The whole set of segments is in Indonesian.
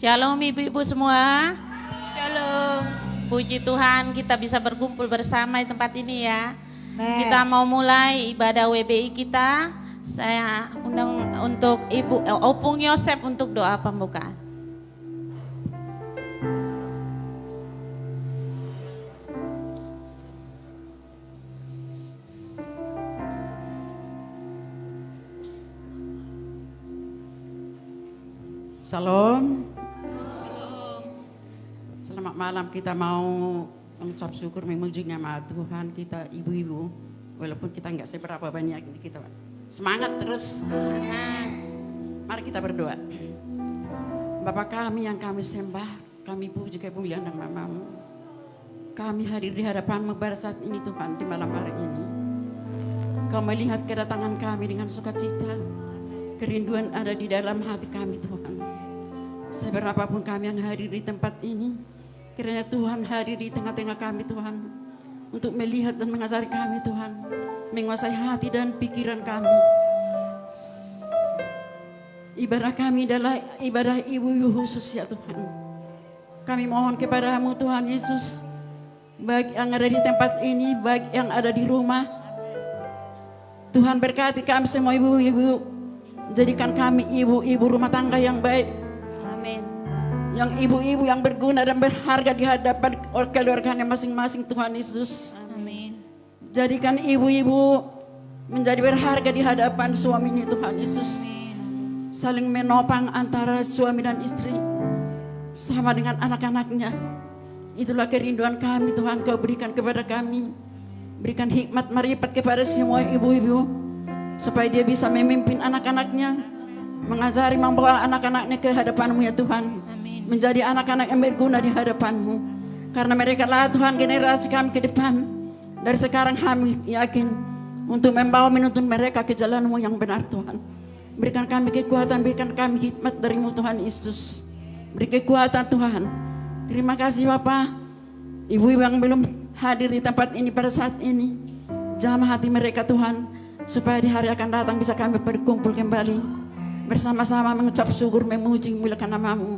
Shalom ibu-ibu semua. Shalom. Puji Tuhan kita bisa berkumpul bersama di tempat ini ya. Amen. Kita mau mulai ibadah WBI kita. Saya undang untuk Ibu Opung Yosep untuk doa pembukaan. Shalom. Selamat malam, kita mau mengucap syukur memuji nama Tuhan kita ibu-ibu. Walaupun kita nggak seberapa banyak, kita semangat terus. Mari kita berdoa. Bapa kami yang kami sembah, kami puji kemuliaan nama-Mu. Kami hadir di hadapan-Mu pada saat ini Tuhan, di malam hari ini. Kau melihat kedatangan kami dengan sukacita. Kerinduan ada di dalam hati kami Tuhan. Seberapapun kami yang hadir di tempat ini, kiranya Tuhan hadir di tengah-tengah kami Tuhan, untuk melihat dan mengajari kami Tuhan, menguasai hati dan pikiran kami. Ibadah kami adalah ibadah ibu-ibu khusus ya Tuhan. Kami mohon kepada-Mu Tuhan Yesus, baik yang ada di tempat ini, baik yang ada di rumah, Tuhan berkati kami semua ibu-ibu. Jadikan kami ibu-ibu rumah tangga yang baik. Amin. Yang ibu-ibu yang berguna dan berharga di hadapan keluarganya masing-masing Tuhan Yesus. Amin. Jadikan ibu-ibu menjadi berharga di hadapan suaminya Tuhan Yesus. Saling menopang antara suami dan istri, sama dengan anak-anaknya. Itulah kerinduan kami Tuhan, Kau berikan kepada kami. Berikan hikmat marifat kepada semua ibu-ibu, supaya dia bisa memimpin anak-anaknya, mengajari, membawa anak-anaknya ke hadapan-Mu ya Tuhan. Amin. Menjadi anak-anak yang berguna di hadapan-Mu. Karena mereka lah Tuhan generasi kami ke depan. Dari sekarang kami yakin untuk membawa menuntun mereka ke jalan-Mu yang benar Tuhan. Berikan kami kekuatan, berikan kami hikmat dari-Mu Tuhan Yesus. Beri kekuatan Tuhan. Terima kasih Bapak. Ibu-ibu yang belum hadir di tempat ini pada saat ini, jamah hati mereka Tuhan, supaya di hari akan datang bisa kami berkumpul kembali bersama-sama mengucap syukur, memuji, memuliakan nama-Mu.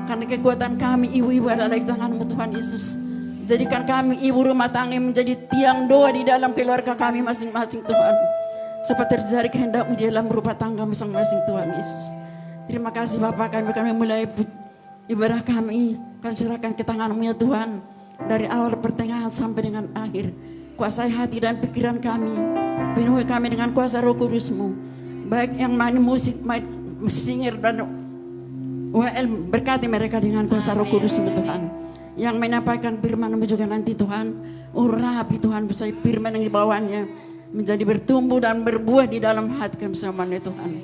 Karena kekuatan kami ibu-ibu adalah di tangan-Mu Tuhan Yesus. Jadikan kami ibu rumah tangga menjadi tiang doa di dalam keluarga kami masing-masing Tuhan, supaya terjadi kehendak-Mu di dalam rumah tangga masing-masing Tuhan Yesus. Terima kasih Bapak, kami mulai ibadah kami serahkan ke tangan-Mu ya Tuhan. Dari awal pertengahan sampai dengan akhir, kuasai hati dan pikiran kami. Penuhi kami dengan kuasa Roh Kudus-Mu. Baik yang main musik, main singer dan WL, berkati mereka dengan kuasa Roh Kudus-Mu Tuhan. Yang menyampaikan firman-Mu juga nanti Tuhan, urapi Tuhan, bisa firman yang dibawanya menjadi bertumbuh dan berbuah di dalam hati kami semuanya Tuhan.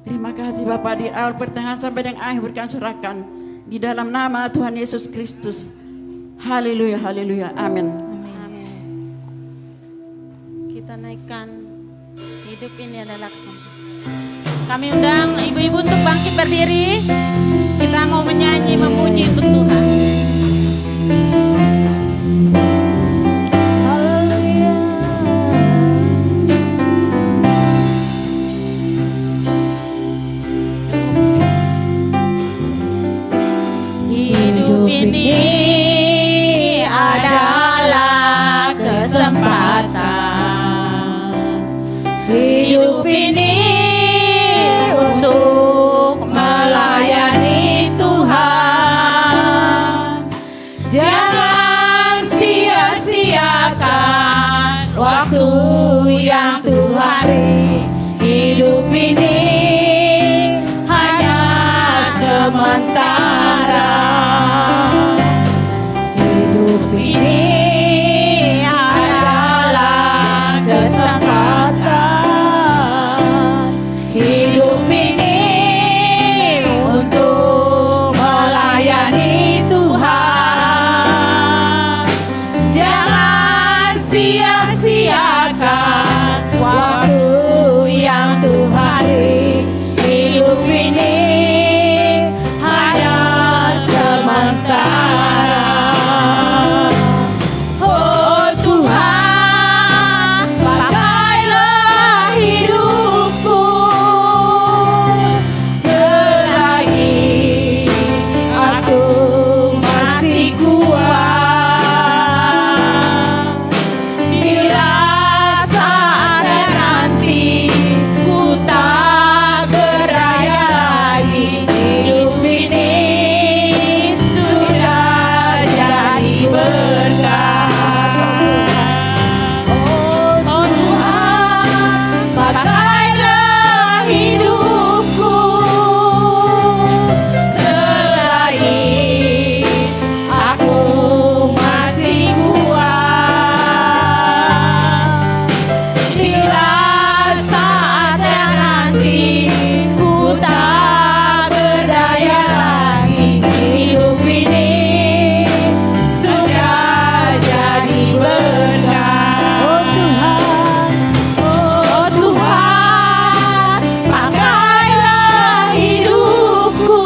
Terima kasih Bapak, di awal pertengahan sampai dengan akhir berkami serahkan di dalam nama Tuhan Yesus Kristus. Haleluya, haleluya, amin. Amin. Kita naikkan hidup ini adalah kami undang ibu-ibu untuk bangkit berdiri. Kita mau menyanyi memuji untuk Tuhan. Hidup ini adalah kesempatan. Hidup ini untuk melayani Tuhan. Jangan sia-siakan waktu yang Tuhan beri. Hidup ini hanya sementara. Hidup ini adalah kesempatan. Hidup ini untuk melayani Tuhan. Jangan sia-siakan waktu yang Tuhan beri. nanti ku tak berdaya lagi. Hidup ini sudah jadi berkah. Oh Tuhan, pakailah hidupku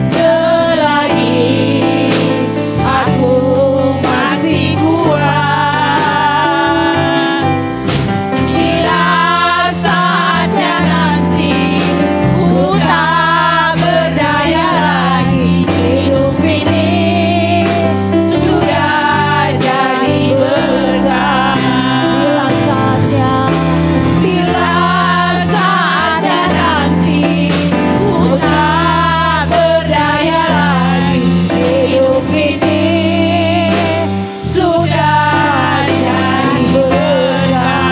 selagi aku masih kuat. Bila saatnya nanti ku tak berdaya lagi, hidup ini sudah jadi berkah. Bila saatnya nanti ku tak berdaya lagi, hidup ini sudah jadi berkah.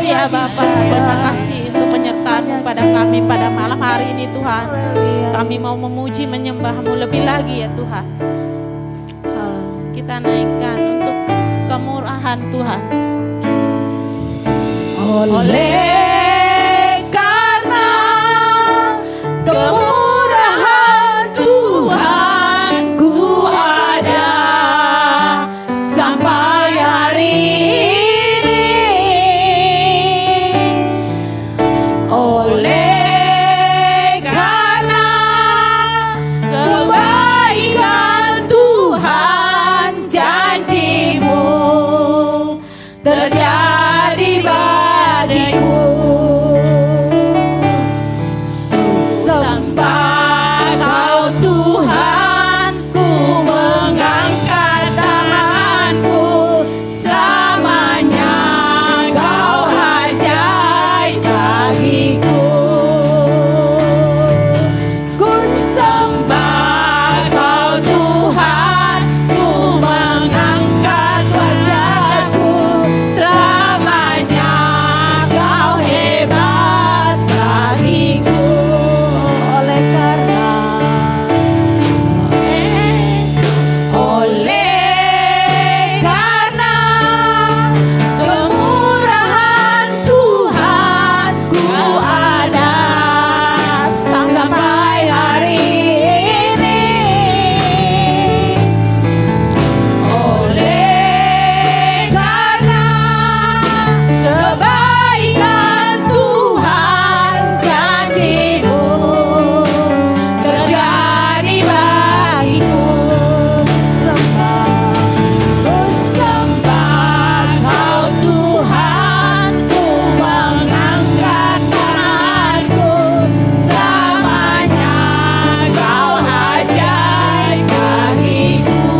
Ya Bapak, terima kasih untuk penyertaan-Mu pada kami pada malam hari ini Tuhan. Kami mau memuji menyembah-Mu lebih lagi ya Tuhan. Kita naikkan untuk kemurahan Tuhan. Oleh karena kemurahan Tuhan, ku ada sampai hari ini. Oleh karena kebaikan Tuhan, janji-Mu terjadi bagiku. Sembah Kau Tuhan, ku mengangkat tanganku. Selamanya Kau ajaib bagiku. Ku sembah Kau Tuhan, ku mengangkat wajahku. Selamanya Kau hebat bagiku. Oleh karena kemurahan Tuhan, ku ada sampai hari ini. Oleh karena kebaikan Tuhan, janji-Mu terjadi bagiku. Ku sembah Kau Tuhan, ku mengangkat tanganku. Selamanya Kau ajaib bagiku.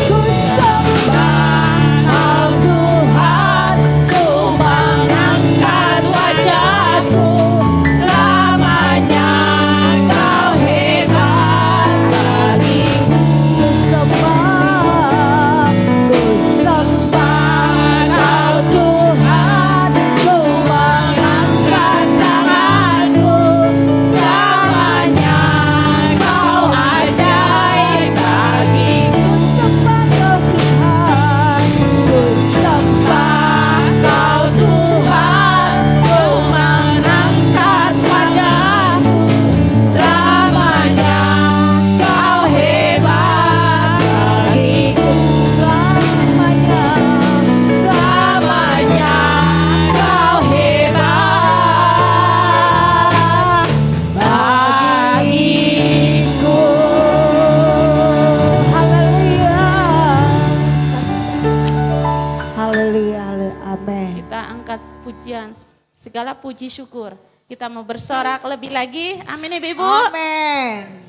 Ku sembah Kau Tuhan, ku mengangkat wajahku. Selamanya Kau hebat bagiku. Ku sembah Kau Tuhan, ku mengangkat tanganku. Selamanya Kau ajaib bagiku. Ku sembah Kau Tuhan, ku mengangkat wajahku. Selamanya Kau hebat bagiku. Selamanya Kau hebat bagiku. Haleluya. Amin. Kita angkat pujian, segala puji syukur. Kita mau bersorak lebih lagi. Amin Ibu-Ibu. Amin.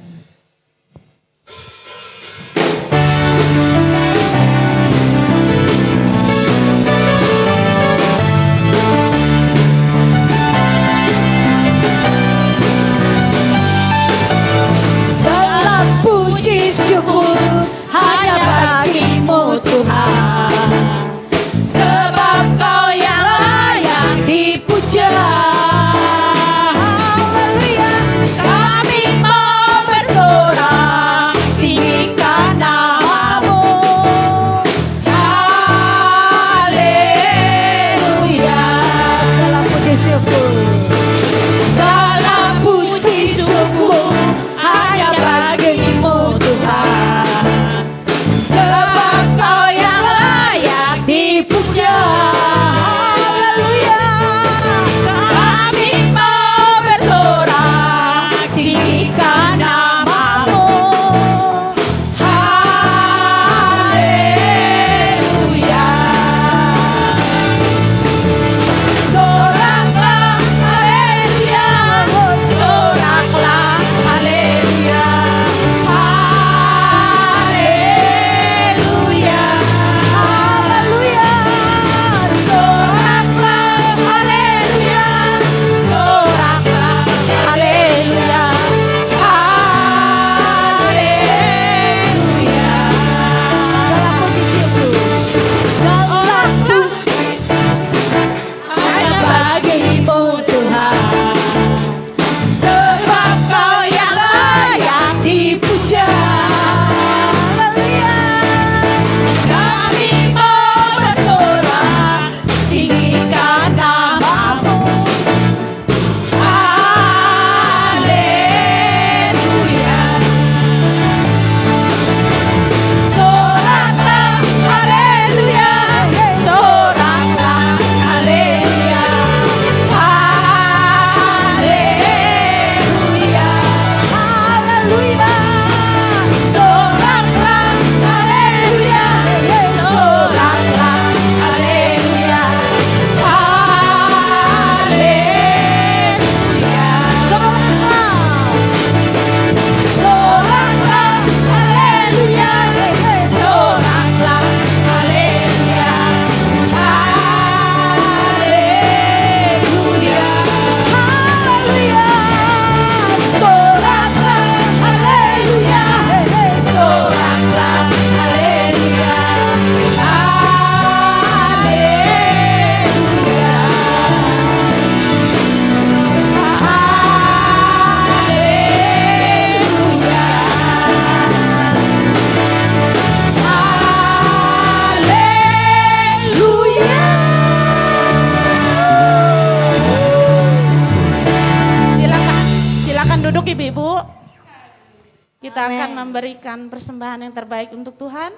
memberikan persembahan yang terbaik untuk Tuhan.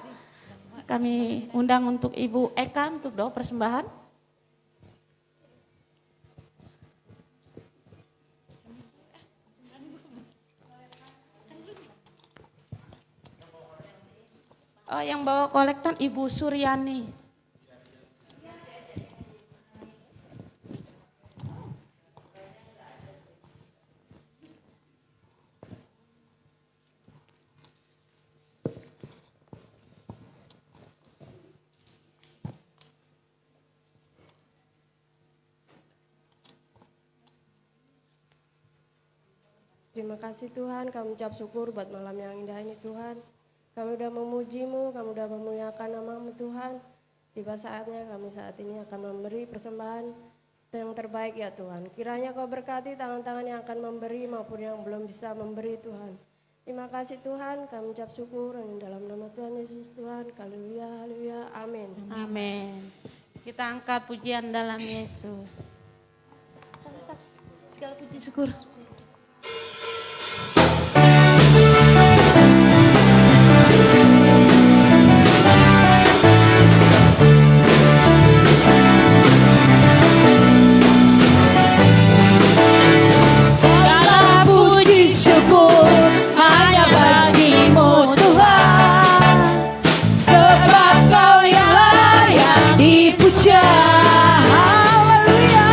Kami undang untuk Ibu Eka untuk doa persembahan. Oh, yang bawa kolektan Ibu Suryani. Terima kasih Tuhan, kami ucap syukur buat malam yang indah ini Tuhan. Kami sudah memuji-Mu, kami sudah memuliakan nama-Mu Tuhan. Tiba saatnya kami saat ini akan memberi persembahan yang terbaik ya Tuhan. Kiranya Kau berkati tangan-tangan yang akan memberi maupun yang belum bisa memberi Tuhan. Terima kasih Tuhan, kami ucap syukur dalam nama Tuhan Yesus Tuhan. Haleluya, haleluya, amin. Amin. Kita angkat pujian dalam Yesus. Segala puji syukur. Segala puji syukur hanya bagi-Mu Tuhan, sebab Kau yang layak dipuja. Haleluya.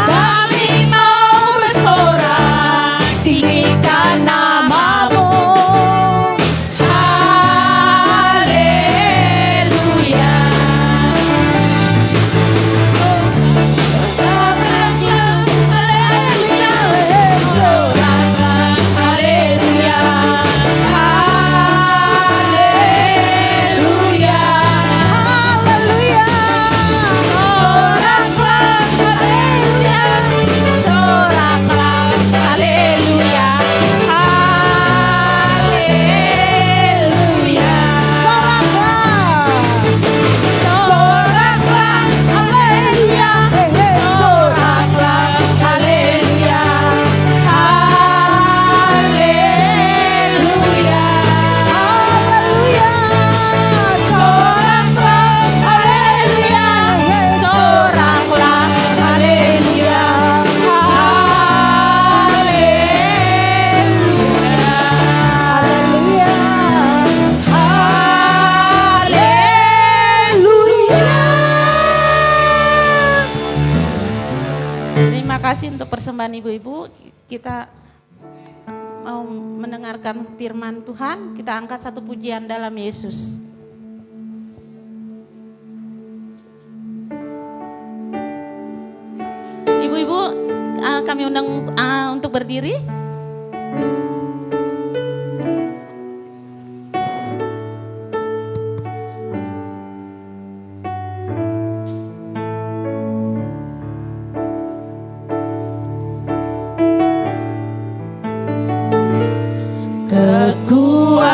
Kami mau bersorak tinggikan nama-Mu. Haleluya. Terima kasih untuk persembahan ibu-ibu. Kita mau mendengarkan firman Tuhan. Kita angkat satu pujian dalam Yesus. Ibu-ibu, kami undang untuk berdiri.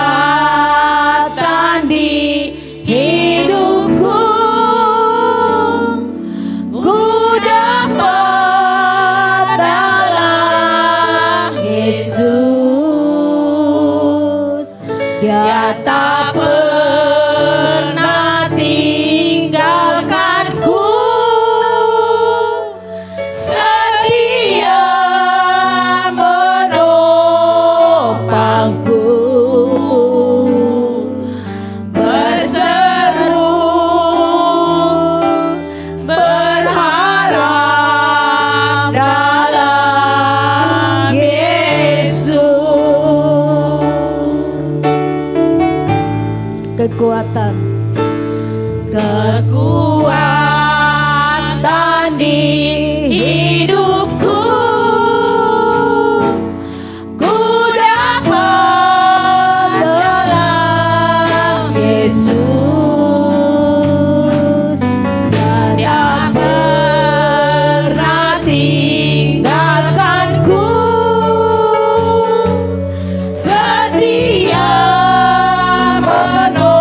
Kekuatan di hidupku, ku dapat dalam Yesus. Dia tak pernah tinggalkanku, setia menopangku. Kekuatan di hidupku, ku dapat dalam Yesus. Dia pernah tinggalkanku, setia menopangku.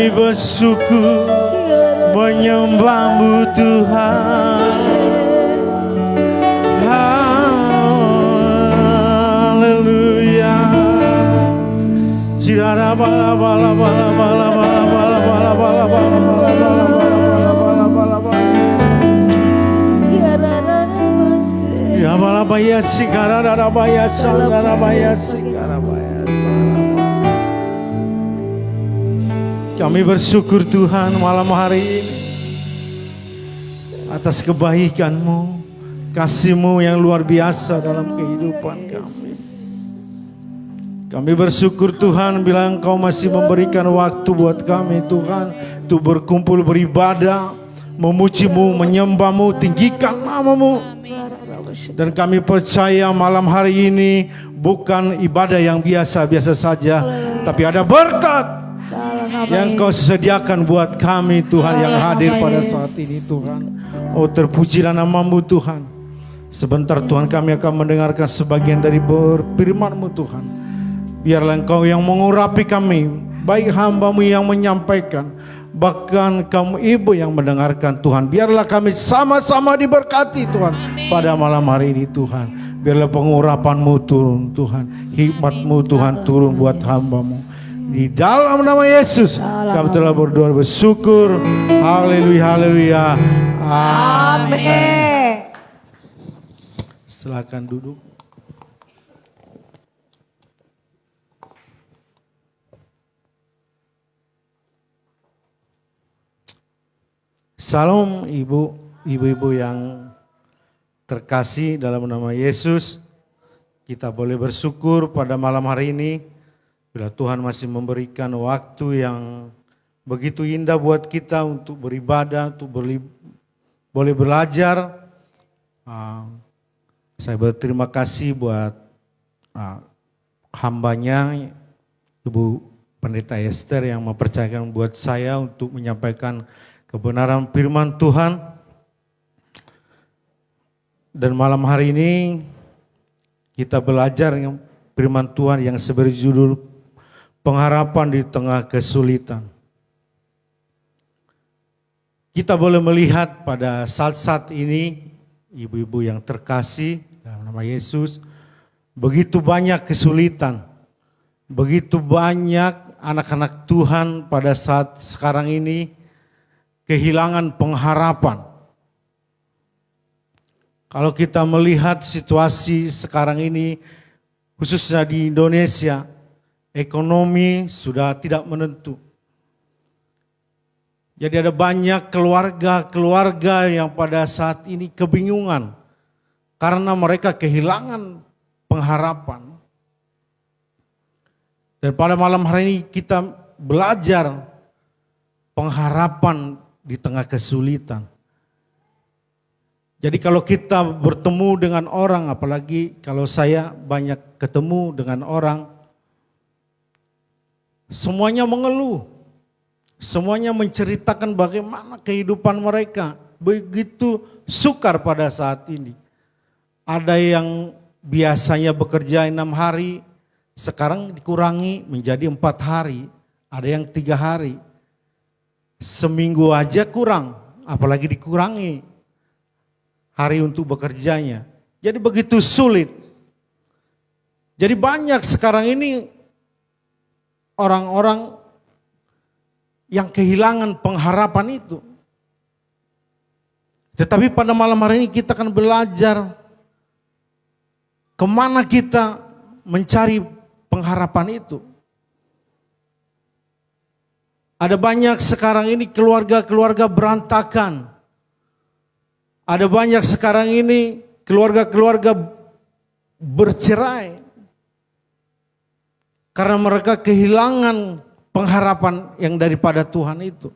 Kami bersyukur menyembah-Mu Tuhan. Haleluya. Jirara bala bala bala bala bala bala bala bala bala bala bala bala bala bala. Ya bala baya sikara dara baya sandara baya sikara baya. Kami bersyukur Tuhan malam hari ini atas kebaikan-Mu, kasih-Mu yang luar biasa dalam kehidupan kami. Kami bersyukur Tuhan bila Engkau masih memberikan waktu buat kami Tuhan untuk berkumpul beribadah, memuji-Mu, menyembah-Mu, tinggikan nama-Mu. Dan kami percaya malam hari ini bukan ibadah yang biasa-biasa saja, tapi ada berkat yang Kau sediakan buat kami Tuhan yang hadir pada saat ini Tuhan. Oh terpujilah nama-Mu Tuhan. Sebentar Tuhan kami akan mendengarkan sebagian dari firman-Mu Tuhan. Biarlah Engkau yang mengurapi kami, baik hamba-Mu yang menyampaikan, bahkan kamu ibu yang mendengarkan Tuhan. Biarlah kami sama-sama diberkati Tuhan pada malam hari ini Tuhan. Biarlah pengurapan-Mu turun Tuhan, hikmat-Mu Tuhan turun buat hamba-Mu. Di dalam nama Yesus kami telah berdoa bersyukur. Haleluya, haleluya. Amin. Silakan duduk. Salam ibu-ibu yang terkasih dalam nama Yesus. Kita boleh bersyukur pada malam hari ini bila Tuhan masih memberikan waktu yang begitu indah buat kita untuk beribadah, untuk boleh belajar. Saya berterima kasih buat hambanya, Ibu Pendeta Esther yang mempercayakan buat saya untuk menyampaikan kebenaran firman Tuhan. Dan malam hari ini kita belajar firman Tuhan yang berjudul pengharapan di tengah kesulitan. Kita boleh melihat pada saat-saat ini, ibu-ibu yang terkasih dalam nama Yesus, begitu banyak kesulitan, begitu banyak anak-anak Tuhan pada saat sekarang ini kehilangan pengharapan. Kalau kita melihat situasi sekarang ini, khususnya di Indonesia, ekonomi sudah tidak menentu. Jadi ada banyak keluarga-keluarga yang pada saat ini kebingungan karena mereka kehilangan pengharapan. Dan pada malam hari ini kita belajar pengharapan di tengah kesulitan. Jadi kalau kita bertemu dengan orang, apalagi kalau saya banyak ketemu dengan orang, semuanya mengeluh, semuanya menceritakan bagaimana kehidupan mereka begitu sukar pada saat ini. Ada yang biasanya bekerja 6 hari, sekarang dikurangi menjadi 4 hari, ada yang 3 hari. Seminggu aja kurang, apalagi dikurangi hari untuk bekerjanya. Jadi begitu sulit. Jadi banyak sekarang ini orang-orang yang kehilangan pengharapan itu. Tetapi pada malam hari ini kita akan belajar kemana kita mencari pengharapan itu. Ada banyak sekarang ini keluarga-keluarga berantakan. Ada banyak sekarang ini keluarga-keluarga bercerai. Karena mereka kehilangan pengharapan yang daripada Tuhan itu.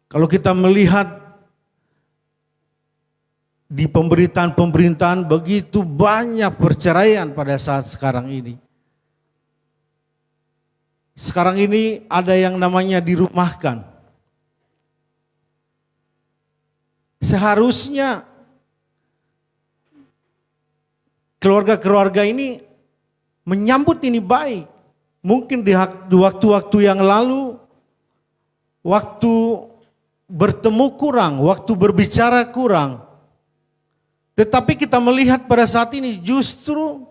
Kalau kita melihat di pemberitaan-pemberitaan begitu banyak perceraian pada saat sekarang ini. Sekarang ini ada yang namanya dirumahkan. Seharusnya keluarga-keluarga ini menyambut ini baik. mungkin di waktu-waktu yang lalu, waktu bertemu kurang, waktu berbicara kurang. Tetapi kita melihat pada saat ini justru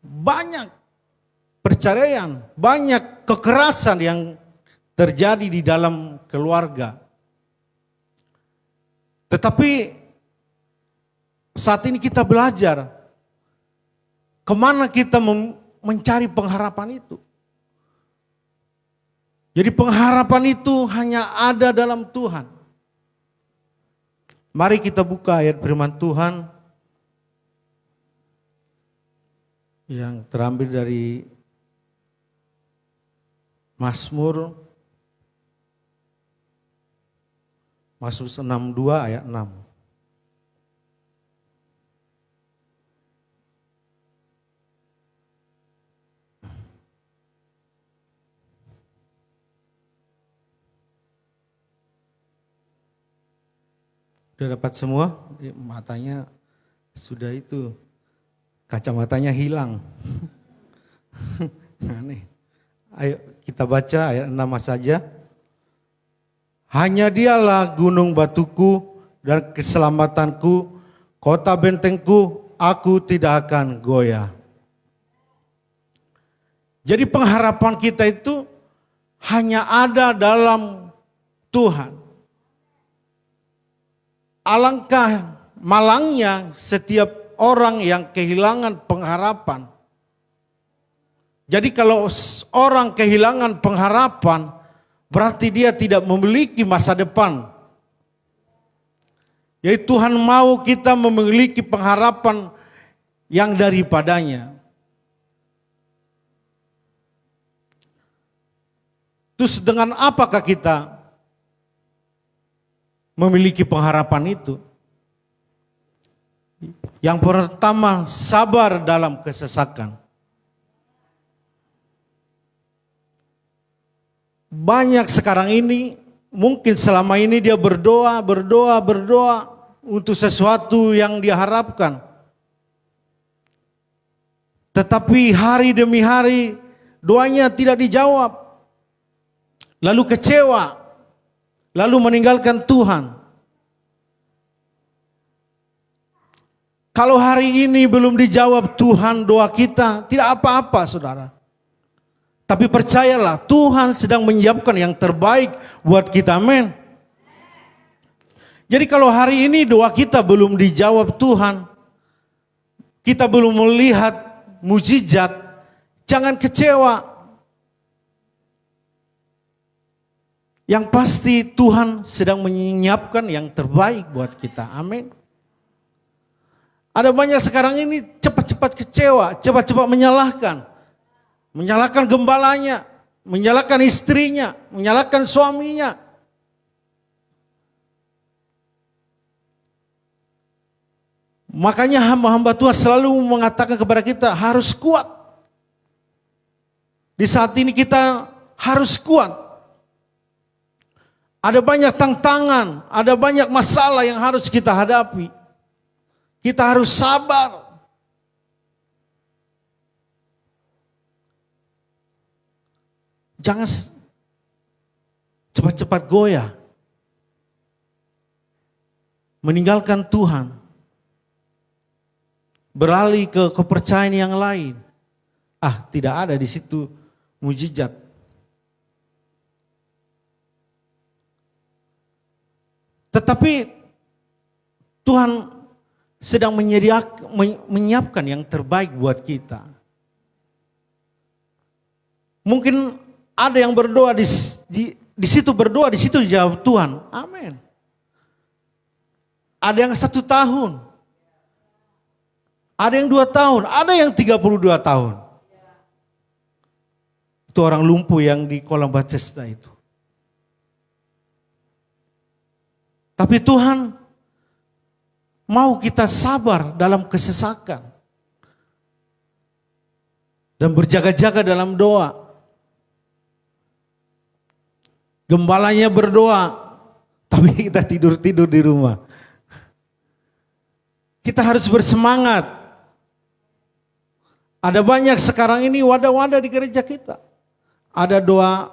banyak perceraian, banyak kekerasan yang terjadi di dalam keluarga. Tetapi saat ini kita belajar kemana kita mencari pengharapan itu. Jadi pengharapan itu hanya ada dalam Tuhan. Mari kita buka ayat firman Tuhan yang terambil dari Mazmur 62 ayat 6. Sudah dapat semua? Matanya sudah itu, kacamatanya hilang. Aneh. Ayo kita baca ayat 6 saja. Hanya dialah gunung batuku dan keselamatanku, kota bentengku, aku tidak akan goyah. Jadi pengharapan kita itu hanya ada dalam Tuhan. Alangkah malangnya setiap orang yang kehilangan pengharapan. Jadi kalau orang kehilangan pengharapan, berarti dia tidak memiliki masa depan. Jadi Tuhan mau kita memiliki pengharapan yang daripadanya. Terus dengan apakah kita memiliki pengharapan itu? Yang pertama, sabar dalam kesesakan. Banyak sekarang ini, mungkin selama ini dia berdoa untuk sesuatu yang dia harapkan. Tetapi hari demi hari doanya tidak dijawab. Lalu kecewa. Lalu meninggalkan Tuhan. Kalau hari ini belum dijawab Tuhan doa kita, tidak apa-apa saudara. Tapi percayalah Tuhan sedang menyiapkan yang terbaik buat kita, amin. Jadi kalau hari ini doa kita belum dijawab Tuhan, kita belum melihat mujizat, jangan kecewa. Yang pasti Tuhan sedang menyiapkan yang terbaik buat kita. Amin. Ada banyak sekarang ini cepat-cepat kecewa, cepat-cepat menyalahkan. Menyalahkan gembalanya, menyalahkan istrinya, menyalahkan suaminya. Makanya hamba-hamba Tuhan selalu mengatakan kepada kita harus kuat. Di saat ini kita harus kuat. Ada banyak tantangan, ada banyak masalah yang harus kita hadapi. Kita harus sabar. Jangan cepat-cepat goyah. Meninggalkan Tuhan. Beralih ke kepercayaan yang lain. Tidak ada di situ mujizat. Tetapi Tuhan sedang menyiapkan yang terbaik buat kita. Mungkin ada yang berdoa di situ berdoa, di situ jawab Tuhan. Amin. Ada yang 1 tahun. Ada yang 2 tahun, ada yang 32 tahun. Itu orang lumpuh yang di kolam Bethesda itu. Tapi Tuhan mau kita sabar dalam kesesakan. Dan berjaga-jaga dalam doa. Gembalanya berdoa, tapi kita tidur-tidur di rumah. Kita harus bersemangat. Ada banyak sekarang ini wadah-wadah di gereja kita. ada doa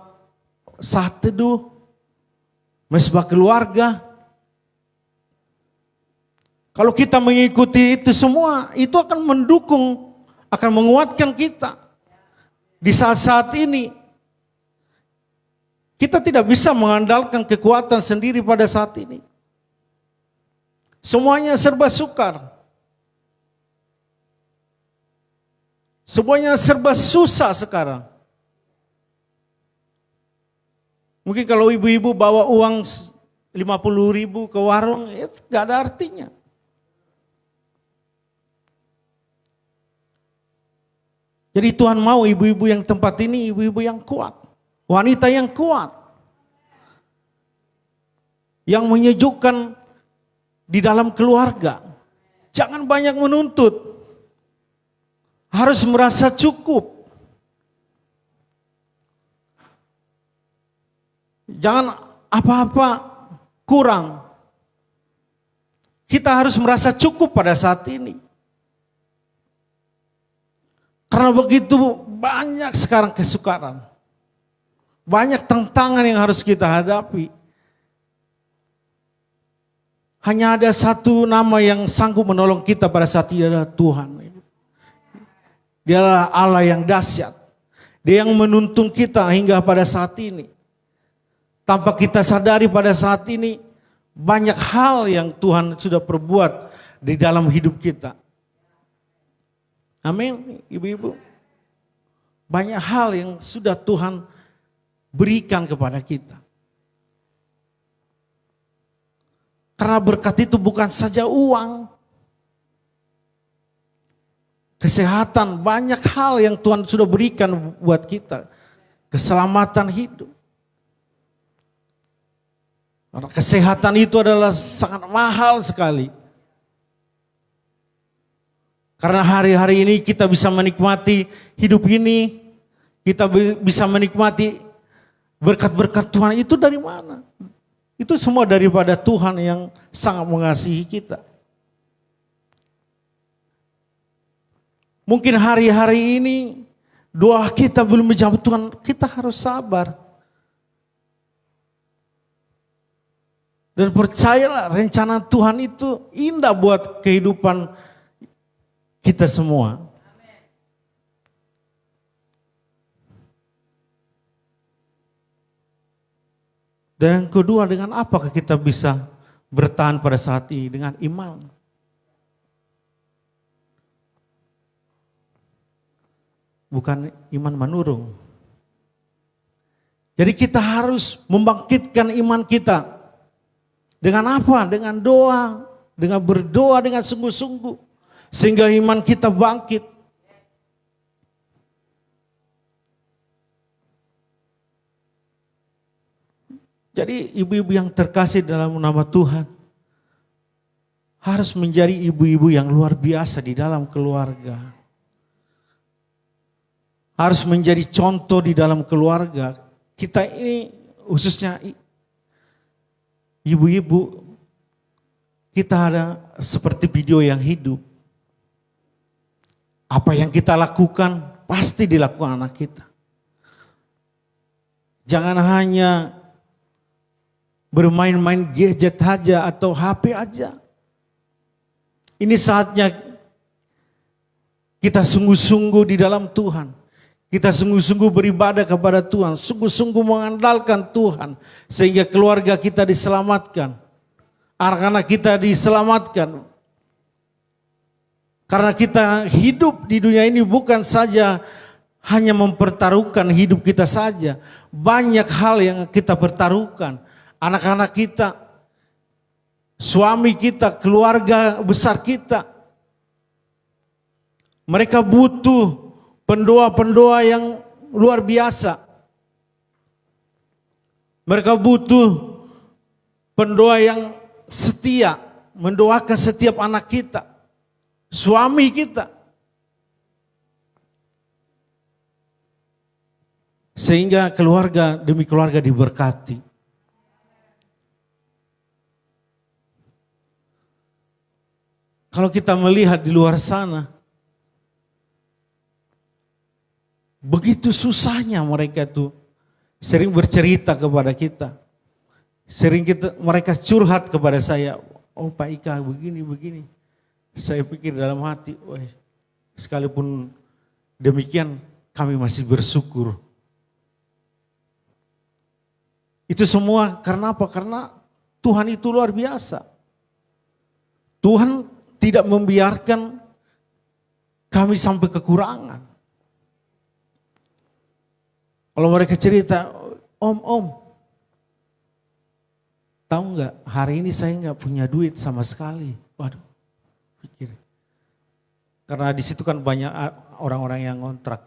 saat teduh, mesbah keluarga. Kalau kita mengikuti itu semua, itu akan mendukung, akan menguatkan kita. Di saat-saat ini, kita tidak bisa mengandalkan kekuatan sendiri pada saat ini. Semuanya serba sukar. Semuanya serba susah sekarang. Mungkin kalau ibu-ibu bawa uang 50.000 ke warung, itu gak ada artinya. Jadi Tuhan mau ibu-ibu yang tempat ini, ibu-ibu yang kuat. Wanita yang kuat. Yang menyejukkan di dalam keluarga. Jangan banyak menuntut. Harus merasa cukup. Jangan apa-apa kurang. Kita harus merasa cukup pada saat ini. Karena begitu banyak sekarang kesukaran. Banyak tantangan yang harus kita hadapi. Hanya ada satu nama yang sanggup menolong kita pada saat ini, adalah Tuhan. Dia adalah Allah yang dahsyat. Dia yang menuntun kita hingga pada saat ini. Tanpa kita sadari pada saat ini, banyak hal yang Tuhan sudah perbuat di dalam hidup kita. Amin, ibu-ibu. Banyak hal yang sudah Tuhan berikan kepada kita. Karena berkat itu bukan saja uang. Kesehatan, banyak hal yang Tuhan sudah berikan buat kita. Keselamatan hidup. Karena kesehatan itu adalah sangat mahal sekali. Karena hari-hari ini kita bisa menikmati hidup ini, kita bisa menikmati berkat-berkat Tuhan. Itu dari mana? Itu semua daripada Tuhan yang sangat mengasihi kita. Mungkin hari-hari ini doa kita belum menjawab Tuhan, kita harus sabar. Dan percayalah rencana Tuhan itu indah buat kehidupan kita semua. Dan yang kedua, dengan apakah kita bisa bertahan pada saat ini? Dengan iman. Bukan iman menurung. Jadi kita harus membangkitkan iman kita. Dengan apa? Dengan doa, dengan berdoa dengan sungguh-sungguh. Sehingga iman kita bangkit. Jadi ibu-ibu yang terkasih dalam nama Tuhan harus menjadi ibu-ibu yang luar biasa di dalam keluarga. Harus menjadi contoh di dalam keluarga. Kita ini khususnya ibu-ibu, kita ada seperti video yang hidup. Apa yang kita lakukan pasti dilakukan anak kita. Jangan hanya bermain-main gadget aja atau HP aja. Ini saatnya kita sungguh-sungguh di dalam Tuhan. Kita sungguh-sungguh beribadah kepada Tuhan. Sungguh-sungguh mengandalkan Tuhan. Sehingga keluarga kita diselamatkan. Anak-anak kita diselamatkan. Karena kita hidup di dunia ini bukan saja hanya mempertaruhkan hidup kita saja. Banyak hal yang kita pertaruhkan. Anak-anak kita, suami kita, keluarga besar kita. Mereka butuh pendoa-pendoa yang luar biasa. Mereka butuh pendoa yang setia, mendoakan setiap anak kita, suami kita. Sehingga keluarga demi keluarga diberkati. Kalau kita melihat di luar sana, begitu susahnya mereka tuh sering bercerita kepada kita. Sering mereka curhat kepada saya, oh Pak Ika begini. Saya pikir dalam hati, wah, sekalipun demikian kami masih bersyukur. Itu semua karena apa? Karena Tuhan itu luar biasa. Tuhan tidak membiarkan kami sampai kekurangan. Kalau mereka cerita, Om, tahu nggak? Hari ini saya nggak punya duit sama sekali. Waduh, pikir. Karena di situ kan banyak orang-orang yang ngontrak.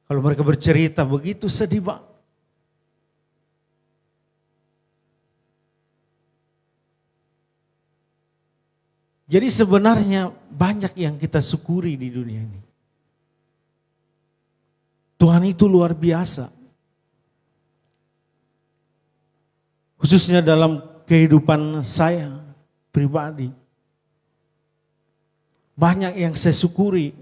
Kalau mereka bercerita begitu sedih, Pak. Jadi sebenarnya banyak yang kita syukuri di dunia ini. Tuhan itu luar biasa. Khususnya dalam kehidupan saya pribadi. Banyak yang saya syukuri.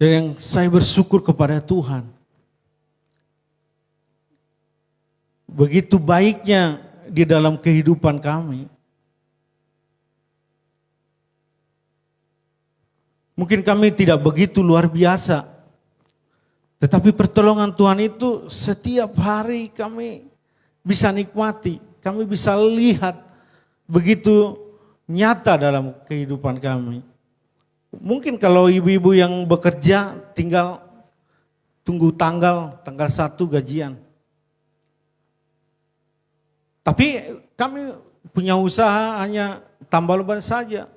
Dan yang saya bersyukur kepada Tuhan. Begitu baiknya di dalam kehidupan kami. Mungkin kami tidak begitu luar biasa. Tetapi pertolongan Tuhan itu setiap hari kami bisa nikmati. Kami bisa lihat begitu nyata dalam kehidupan kami. Mungkin kalau ibu-ibu yang bekerja tinggal tunggu tanggal 1 gajian. Tapi kami punya usaha hanya tambal ban saja.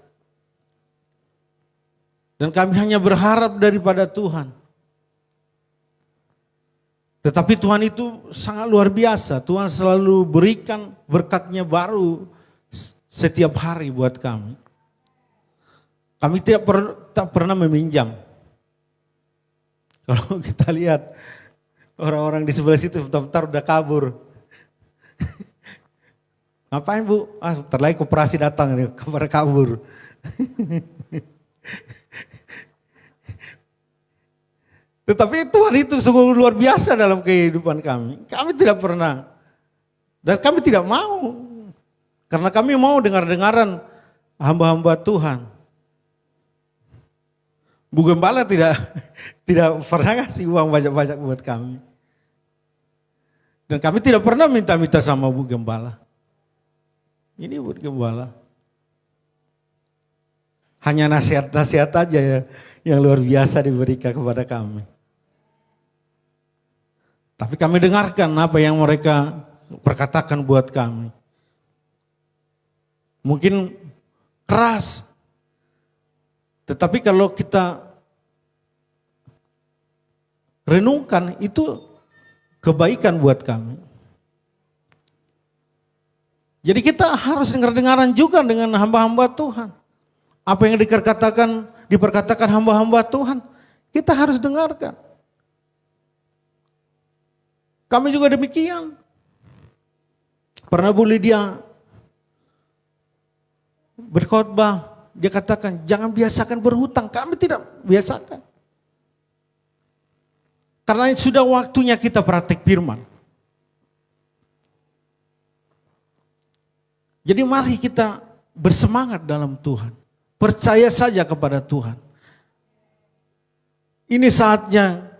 Dan kami hanya berharap daripada Tuhan. Tetapi Tuhan itu sangat luar biasa. Tuhan selalu berikan berkat-Nya baru setiap hari buat kami. Kami tak pernah meminjam. Kalau kita lihat orang-orang di sebelah situ bentar udah kabur. Ngapain Bu? Terlagi koperasi datang nih, kabar kabur. Tetapi Tuhan itu sungguh luar biasa dalam kehidupan kami. Kami tidak pernah. Dan kami tidak mau. Karena kami mau dengar-dengaran hamba-hamba Tuhan. Bu Gembala tidak pernah ngasih uang banyak-banyak buat kami. Dan kami tidak pernah minta-minta sama Bu Gembala. Ini buat Gembala. Hanya nasihat-nasihat aja ya yang luar biasa diberikan kepada kami. Tapi kami dengarkan apa yang mereka perkatakan buat kami. Mungkin keras. Tetapi kalau kita renungkan itu kebaikan buat kami. Jadi kita harus dengar-dengaran juga dengan hamba-hamba Tuhan. Apa yang diperkatakan hamba-hamba Tuhan, kita harus dengarkan. Kami juga demikian. Pernah Bu Lydia berkhotbah, dia katakan jangan biasakan berhutang. Kami tidak biasakan. Karena sudah waktunya kita praktek firman. Jadi mari kita bersemangat dalam Tuhan. Percaya saja kepada Tuhan. Ini saatnya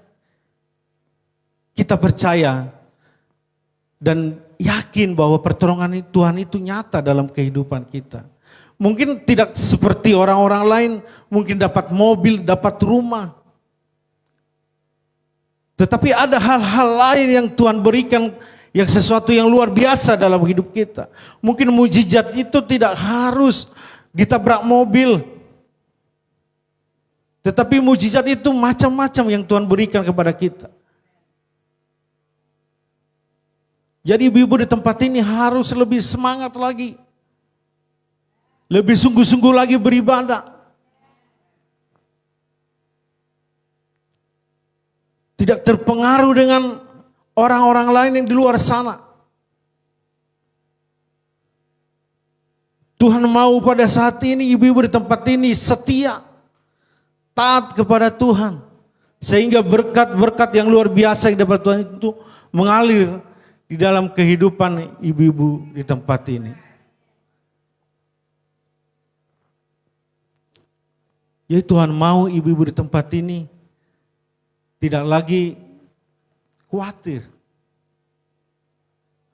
kita percaya dan yakin bahwa pertolongan Tuhan itu nyata dalam kehidupan kita. Mungkin tidak seperti orang-orang lain, mungkin dapat mobil, dapat rumah. Tetapi ada hal-hal lain yang Tuhan berikan, yang sesuatu yang luar biasa dalam hidup kita. Mungkin mujizat itu tidak harus ditabrak mobil. Tetapi mujizat itu macam-macam yang Tuhan berikan kepada kita. Jadi ibu-ibu di tempat ini harus lebih semangat lagi. Lebih sungguh-sungguh lagi beribadah. Tidak terpengaruh dengan orang-orang lain yang di luar sana. Tuhan mau pada saat ini ibu-ibu di tempat ini setia. taat kepada Tuhan. Sehingga berkat-berkat yang luar biasa yang dapat Tuhan itu mengalir di dalam kehidupan ibu-ibu di tempat ini. Jadi Tuhan mau ibu-ibu di tempat ini tidak lagi khawatir.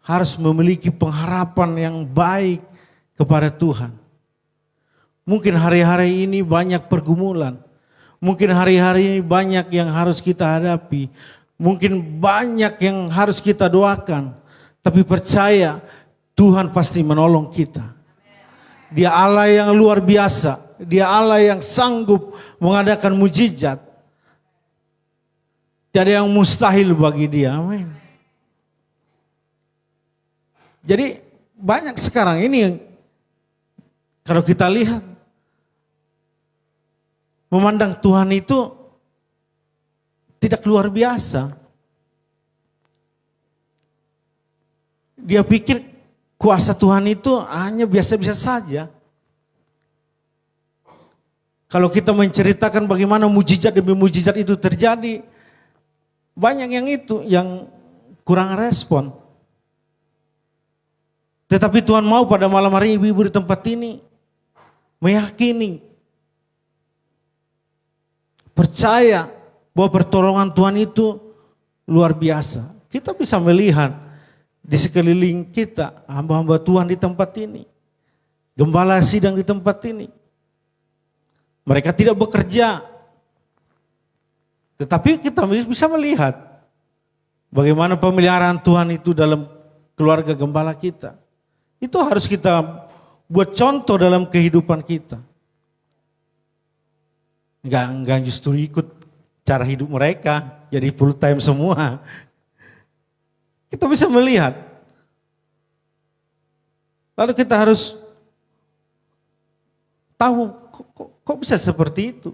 Harus memiliki pengharapan yang baik kepada Tuhan. Mungkin hari-hari ini banyak pergumulan. Mungkin hari-hari ini banyak yang harus kita hadapi. Mungkin banyak yang harus kita doakan. Tapi percaya Tuhan pasti menolong kita. Dia Allah yang luar biasa. Dia Allah yang sanggup mengadakan mujizat. Tidak ada yang mustahil bagi dia. Amin. Jadi banyak sekarang ini kalau kita lihat memandang Tuhan itu tidak luar biasa. Dia pikir kuasa Tuhan itu hanya biasa-biasa saja. Kalau kita menceritakan bagaimana mujizat demi mujizat itu terjadi, banyak yang itu yang kurang respon. Tetapi Tuhan mau pada malam hari ibu-ibu di tempat ini meyakini, percaya bahwa pertolongan Tuhan itu luar biasa. Kita bisa melihat di sekeliling kita hamba-hamba Tuhan di tempat ini, gembala sidang di tempat ini. Mereka tidak bekerja, tetapi kita bisa melihat bagaimana pemeliharaan Tuhan itu dalam keluarga gembala kita. Itu harus kita buat contoh dalam kehidupan kita. Enggak justru ikut cara hidup mereka, jadi full time semua. Kita bisa melihat. Lalu kita harus tahu kok bisa seperti itu.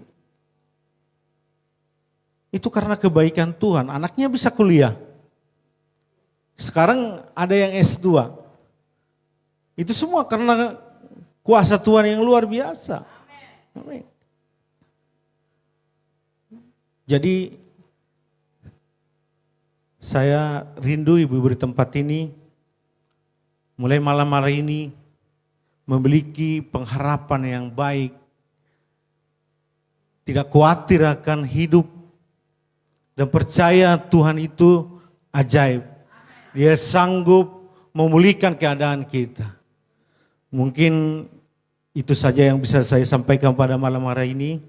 Itu karena kebaikan Tuhan, anaknya bisa kuliah. Sekarang ada yang S2. Itu semua karena kuasa Tuhan yang luar biasa. Amin. Jadi saya rindu ibu-ibu di tempat ini mulai malam hari ini memiliki pengharapan yang baik. Tidak khawatir akan hidup dan percaya Tuhan itu ajaib. Dia sanggup memulihkan keadaan kita. Mungkin itu saja yang bisa saya sampaikan pada malam hari ini.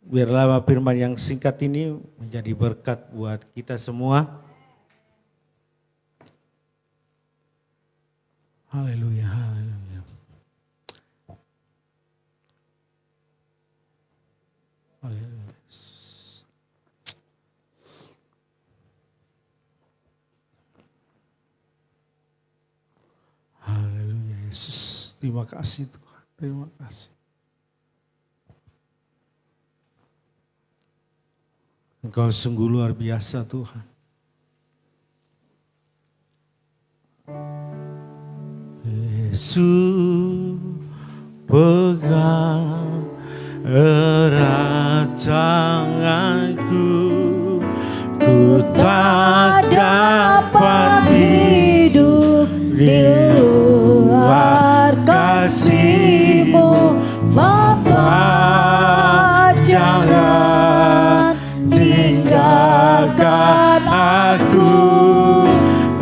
Biarlah firman yang singkat ini menjadi berkat buat kita semua. Haleluya, haleluya. Haleluya. Haleluya Yesus. Terima kasih Tuhan. Terima kasih. Engkau sungguh luar biasa Tuhan. Yesus pegang erat tanganku, ku tak dapat hidup di luar kasih-Mu, Bapa. Jangan tinggalkan aku,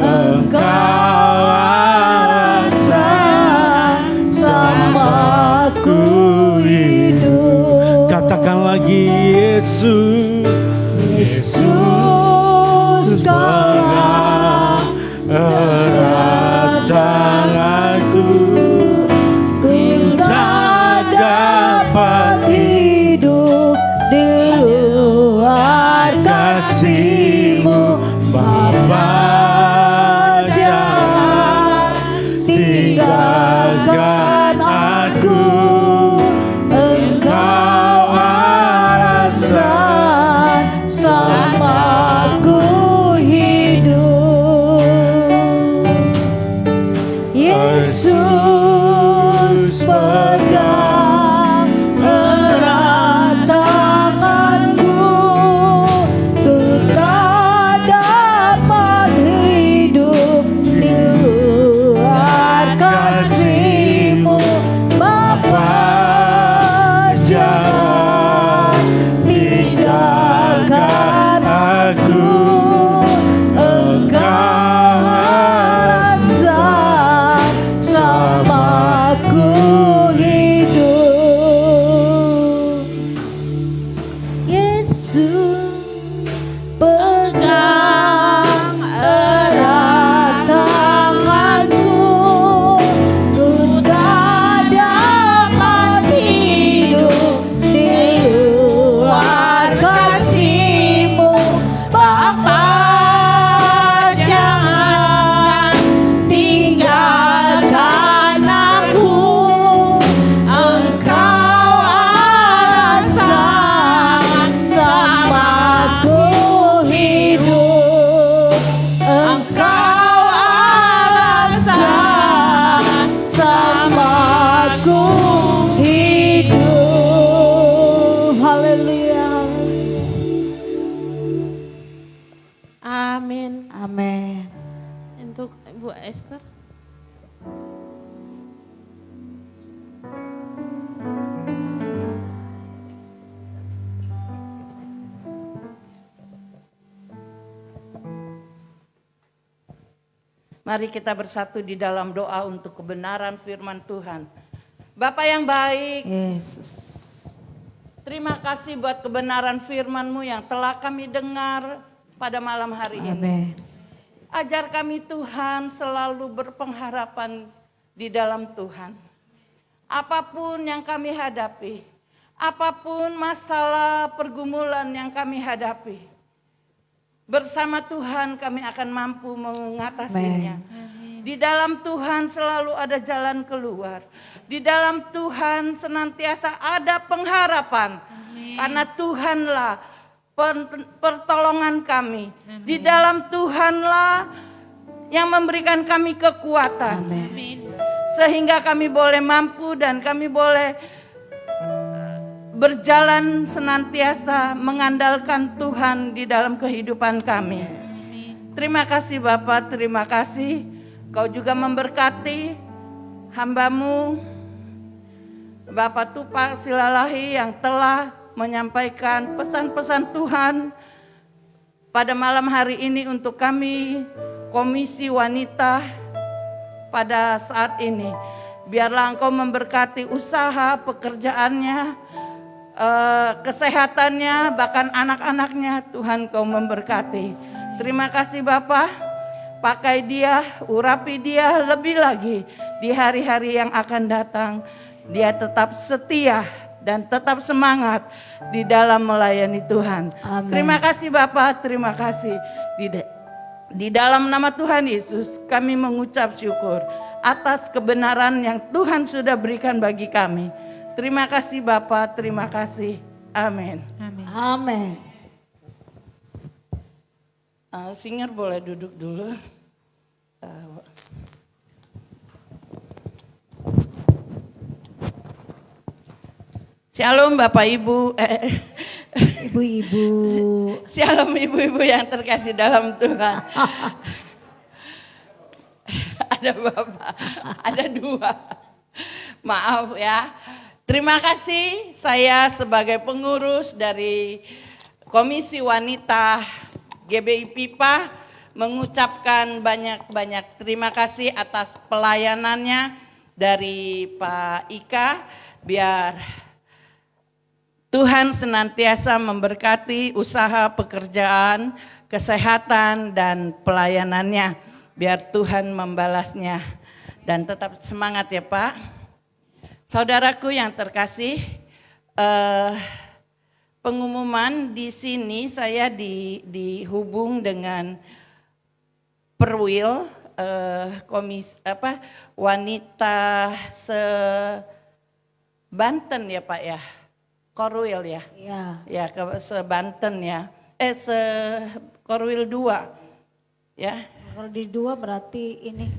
Engkau alasan samaku hidup. Katakan lagi Yesus, Yesus pegang erat tanganku, ku tak dapat hidup di luar kasih-Mu, Bapa. Jangan tinggalkan aku, Engkau alasan samaku hidup. Yesus pegang erat Mari kita bersatu di dalam doa untuk kebenaran firman Tuhan. Bapa yang baik, Yesus. terima kasih buat kebenaran firman-Mu yang telah kami dengar pada malam hari ini. Amin. Ajar kami Tuhan selalu berpengharapan di dalam Tuhan. Apapun yang kami hadapi, apapun masalah pergumulan yang kami hadapi, bersama Tuhan kami akan mampu mengatasinya. Di dalam Tuhan selalu ada jalan keluar. Di dalam Tuhan senantiasa ada pengharapan. Karena Tuhanlah pertolongan kami. Di dalam Tuhanlah yang memberikan kami kekuatan. Sehingga kami boleh mampu dan kami boleh berjalan senantiasa mengandalkan Tuhan di dalam kehidupan kami. Terima kasih Bapak, terima kasih. Kau juga memberkati hamba-Mu Bapak Tupak Silalahi yang telah menyampaikan pesan-pesan Tuhan pada malam hari ini untuk kami Komisi Wanita pada saat ini. Biarlah Engkau memberkati usaha pekerjaannya, kesehatannya, bahkan anak-anaknya. Tuhan Kau memberkati. Terima kasih Bapak. Pakai dia, urapi dia lebih lagi di hari-hari yang akan datang. Dia tetap setia dan tetap semangat di dalam melayani Tuhan. Amin. Terima kasih Bapak, terima kasih. Di dalam nama Tuhan Yesus kami mengucap syukur atas kebenaran yang Tuhan sudah berikan bagi kami. Terima kasih Bapak, terima kasih. Amin. Amin. Singer boleh duduk dulu. Shalom Bapak Ibu. Ibu-ibu. Shalom ibu-ibu yang terkasih dalam Tuhan. Ada Bapak, ada dua. Maaf ya. Terima kasih saya sebagai pengurus dari Komisi Wanita GBI Pipa mengucapkan banyak-banyak terima kasih atas pelayanannya dari Pak Ika. Biar Tuhan senantiasa memberkati usaha pekerjaan, kesehatan dan pelayanannya. Biar Tuhan membalasnya dan tetap semangat ya Pak. Saudaraku yang terkasih, pengumuman di sini saya dihubung dengan Perwil wanita Banten ya Pak ya, Korwil ya, ya Banten ya, Korwil 2 ya. Kalau di 2 berarti ini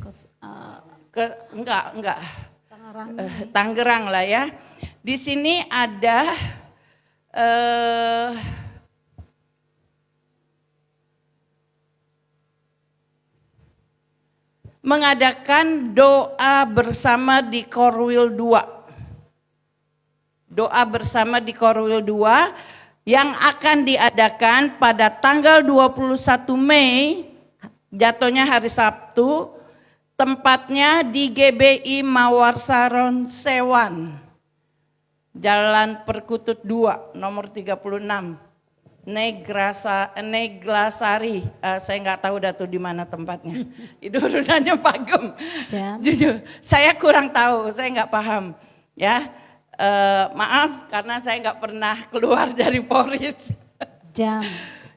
Enggak. Tangerang lah ya. Di sini ada mengadakan doa bersama di Korwil 2. Doa bersama di Korwil 2 yang akan diadakan pada tanggal 21 Mei, jatuhnya hari Sabtu. Tempatnya di GBI Mawar Saron Sewan, Jalan Perkutut 2, nomor 36, Neglasari. Saya nggak tahu datu di mana tempatnya. Itu urusannya Pak Gem. Jujur, saya kurang tahu, saya nggak paham. Ya, maaf karena saya nggak pernah keluar dari Polres.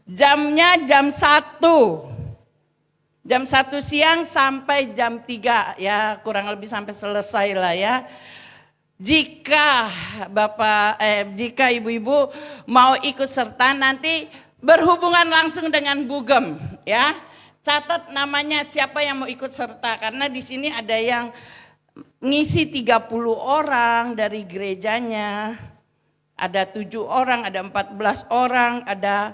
Jamnya jam 1. Jam 1 siang sampai jam 3 ya, kurang lebih sampai selesai lah ya. Jika jika ibu-ibu mau ikut serta nanti berhubungan langsung dengan Bugem ya. Catat namanya siapa yang mau ikut serta karena di sini ada yang ngisi 30 orang dari gerejanya. Ada 7 orang, ada 14 orang, ada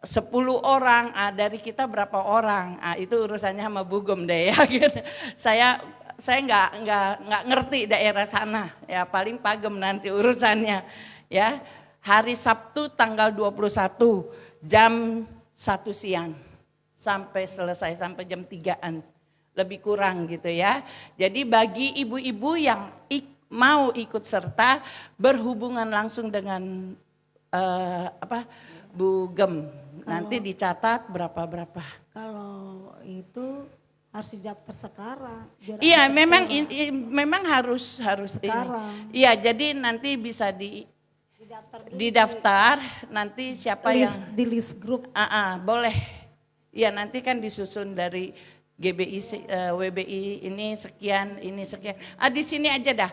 10 orang, dari kita berapa orang, itu urusannya sama Bugem deh ya. Gitu. Saya nggak ngerti daerah sana, ya paling Pagem nanti urusannya, ya. Hari Sabtu tanggal 21 jam 1 siang sampai selesai sampai jam 3-an. lebih kurang gitu ya. Jadi bagi ibu-ibu yang mau ikut serta berhubungan langsung dengan Bu Gem, nanti dicatat berapa-berapa. Kalau itu harus didaftar sekarang. biar Iya, ada memang orang. memang harus Sekarang. ini. Iya, jadi nanti bisa didaftar nanti siapa yang di list grup. boleh. Iya, nanti kan disusun dari GBI WBI ini sekian. Di sini aja dah.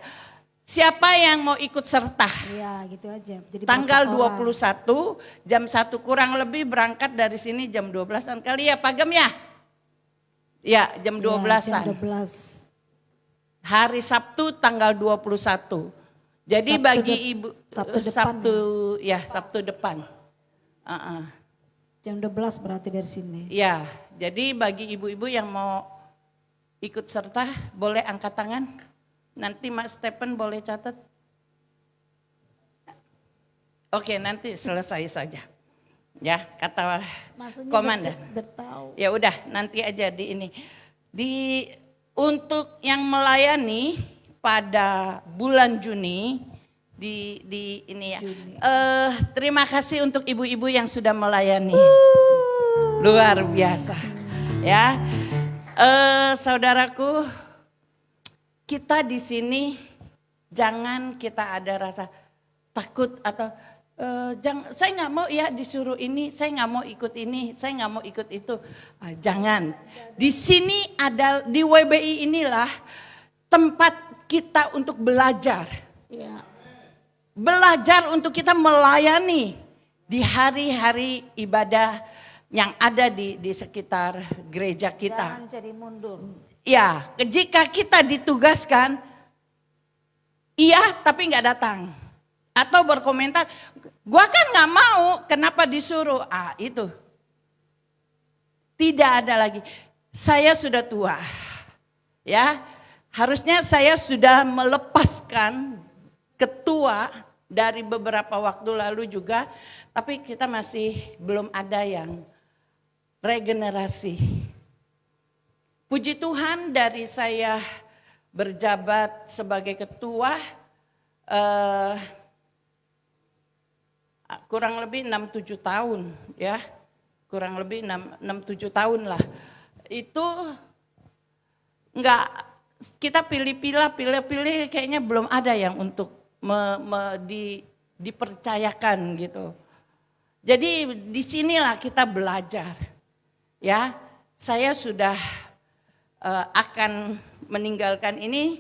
Siapa yang mau ikut serta? Iya, gitu aja. Jadi Tanggal berapa orang? 21 jam 1 kurang lebih berangkat dari sini jam 12-an kali ya Pak Gem ya? Ya, jam 12-an. Jam 12. Hari Sabtu tanggal 21. Jadi Sabtu bagi ibu Sabtu depan Sabtu depan. Jam 12 berarti dari sini. Ya, jadi bagi ibu-ibu yang mau ikut serta boleh angkat tangan. Nanti Mas Stephen boleh catat. Oke, nanti selesai saja. Ya, kata Maksudnya komandan. bertahu. Ya udah, nanti aja di ini. Untuk yang melayani pada bulan Juni di ini ya. Terima kasih untuk ibu-ibu yang sudah melayani. Luar biasa. Ya. Saudaraku, kita di sini jangan kita ada rasa takut atau saya nggak mau ya disuruh ini, saya nggak mau ikut ini, saya nggak mau ikut itu. Jangan. Di sini di WBI inilah tempat kita untuk belajar. Iya. Belajar untuk kita melayani di hari-hari ibadah yang ada di sekitar gereja kita. Jangan jadi mundur. Ya, jika kita ditugaskan, iya tapi nggak datang. Atau berkomentar, gua kan nggak mau, kenapa disuruh? Itu. Tidak ada lagi. Saya sudah tua. Ya, harusnya saya sudah melepaskan ketua dari beberapa waktu lalu juga, tapi kita masih belum ada yang regenerasi. Puji Tuhan dari saya berjabat sebagai ketua kurang lebih 6-7 tahun ya. Kurang lebih 6-7 tahun lah. Itu enggak kita pilih-pilih kayaknya belum ada yang untuk dipercayakan gitu. Jadi disinilah kita belajar ya. Saya sudah akan meninggalkan ini,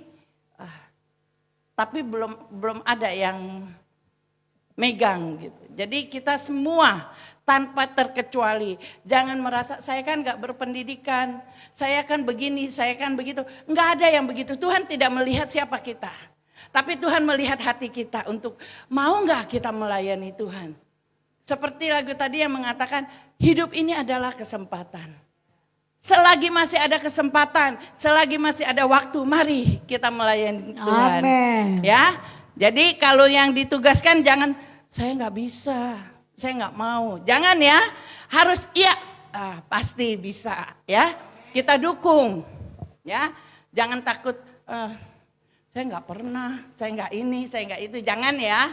tapi belum ada yang megang gitu. Jadi kita semua tanpa terkecuali, jangan merasa saya kan gak berpendidikan, saya kan begini, saya kan begitu. Enggak ada yang begitu, Tuhan tidak melihat siapa kita. Tapi Tuhan melihat hati kita untuk mau gak kita melayani Tuhan. Seperti lagu tadi yang mengatakan hidup ini adalah kesempatan. Selagi masih ada kesempatan, selagi masih ada waktu, mari kita melayani Tuhan. Amin. Ya, jadi kalau yang ditugaskan jangan, saya nggak bisa, saya nggak mau. Jangan ya, harus iya, pasti bisa ya. Kita dukung, ya. Jangan takut, saya nggak pernah, saya nggak ini, saya nggak itu. Jangan ya.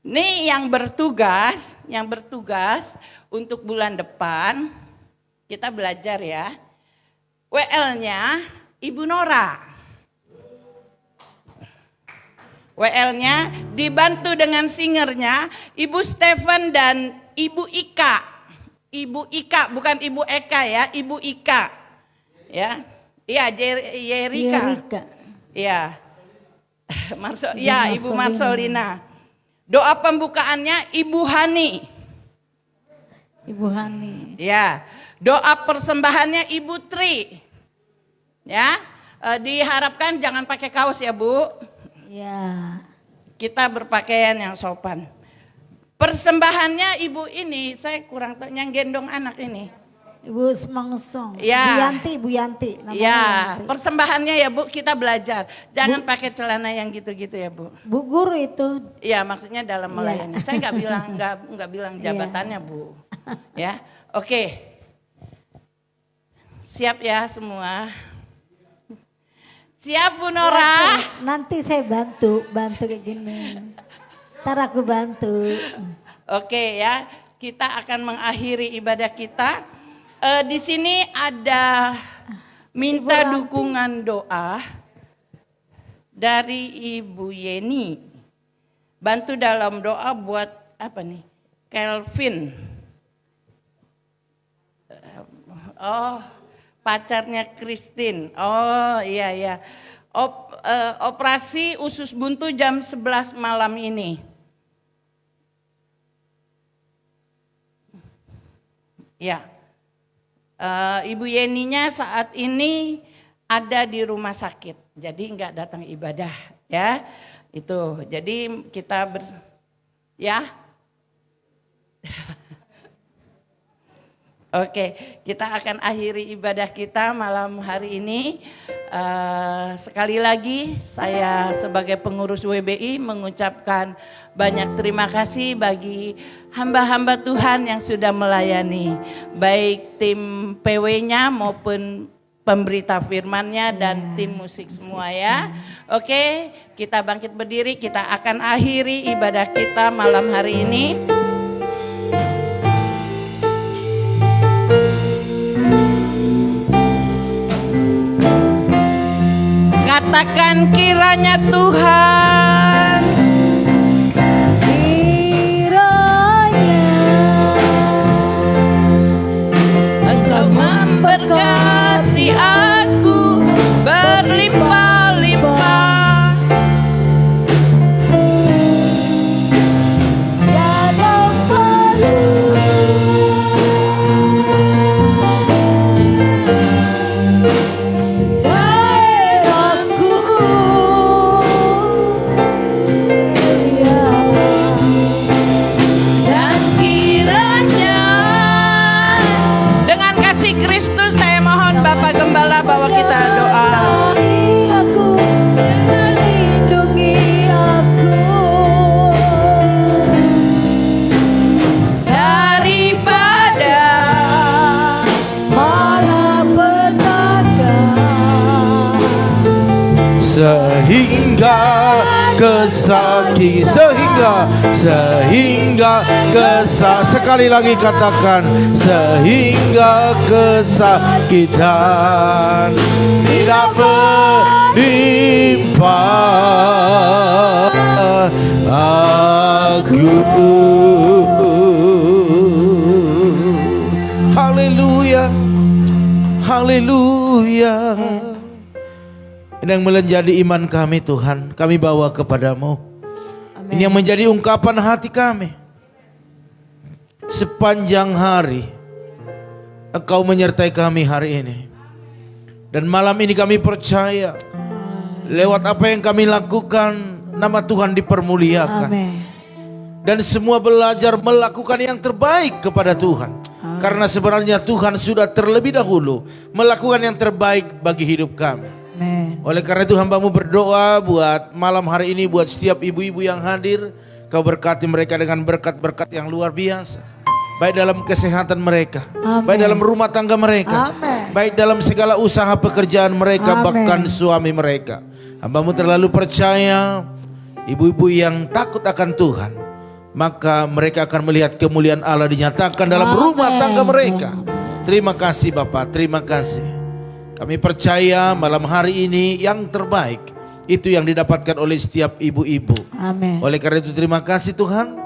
Ini yang bertugas untuk bulan depan. Kita belajar ya. WL-nya Ibu Nora. WL-nya dibantu dengan singernya Ibu Stephen dan Ibu Ika. Ibu Ika bukan Ibu Eka ya, Ibu Ika. Ya. Iya, Yerika. Iya. Ibu Marsolina. Doa pembukaannya Ibu Hani. Ibu Hani. Ya. Doa persembahannya Ibu Tri. Ya, diharapkan jangan pakai kaos ya Bu. Ya. Kita berpakaian yang sopan. Persembahannya Ibu ini, saya kurang tahu yang gendong anak ini. Ibu Semangsong. Ya. Bu Yanti. Namanya Ya, Yanti. persembahannya ya Bu, kita belajar. Jangan pakai celana yang gitu-gitu ya Bu. Bu Guru itu. Iya, maksudnya dalam melayani. Saya nggak bilang jabatannya Bu. Ya, oke. Siap ya semua? Siap Bu Nora? Nanti saya bantu kayak gini. Ntar aku bantu. Oke ya, kita akan mengakhiri ibadah kita. Di sini ada minta dukungan doa dari Ibu Yeni. Bantu dalam doa buat apa nih? Kelvin. Oh, pacarnya Christine. Oh iya. Operasi usus buntu jam 11 malam ini. Ya, Ibu Yeninya saat ini ada di rumah sakit, jadi enggak datang ibadah ya. Itu, jadi kita ya. Oke, kita akan akhiri ibadah kita malam hari ini. Sekali lagi saya sebagai pengurus WBI mengucapkan banyak terima kasih bagi hamba-hamba Tuhan yang sudah melayani. Baik tim PW-nya maupun pemberita firman-nya dan tim musik semua ya. Oke, kita bangkit berdiri, kita akan akhiri ibadah kita malam hari ini. Katakan kiranya Tuhan, Kiranya Engkau memberkati aku berlimpah-limpah dalam daerahku, dan kiranya dengan kasih Kristus saya mohon Bapak Gembala bahwa kita doa. aku dan melindungi aku Daripada malapetaka, sehingga sekali lagi katakan, sehingga kesakitan tidak menimpa aku. Haleluya, haleluya. Ini yang menjadi iman kami Tuhan, kami bawa kepadamu. Ini yang menjadi ungkapan hati kami. Sepanjang hari Engkau menyertai kami hari ini. Dan malam ini kami percaya lewat apa yang kami lakukan nama Tuhan dipermuliakan. amin. Dan semua belajar melakukan yang terbaik kepada Tuhan. Karena sebenarnya Tuhan sudah terlebih dahulu melakukan yang terbaik bagi hidup kami. Amin. Oleh karena itu hambamu berdoa buat malam hari ini, buat setiap ibu-ibu yang hadir. Kau berkati mereka dengan berkat-berkat yang luar biasa. Baik dalam kesehatan mereka, Amin. baik dalam rumah tangga mereka, Amin. baik dalam segala usaha pekerjaan mereka, Amin. bahkan suami mereka. Hambamu terlalu percaya ibu-ibu yang takut akan Tuhan, maka mereka akan melihat kemuliaan Allah dinyatakan dalam rumah tangga mereka. Terima kasih Bapak, terima kasih. Kami percaya malam hari ini yang terbaik itu yang didapatkan oleh setiap ibu-ibu. Amin. Oleh karena itu terima kasih Tuhan.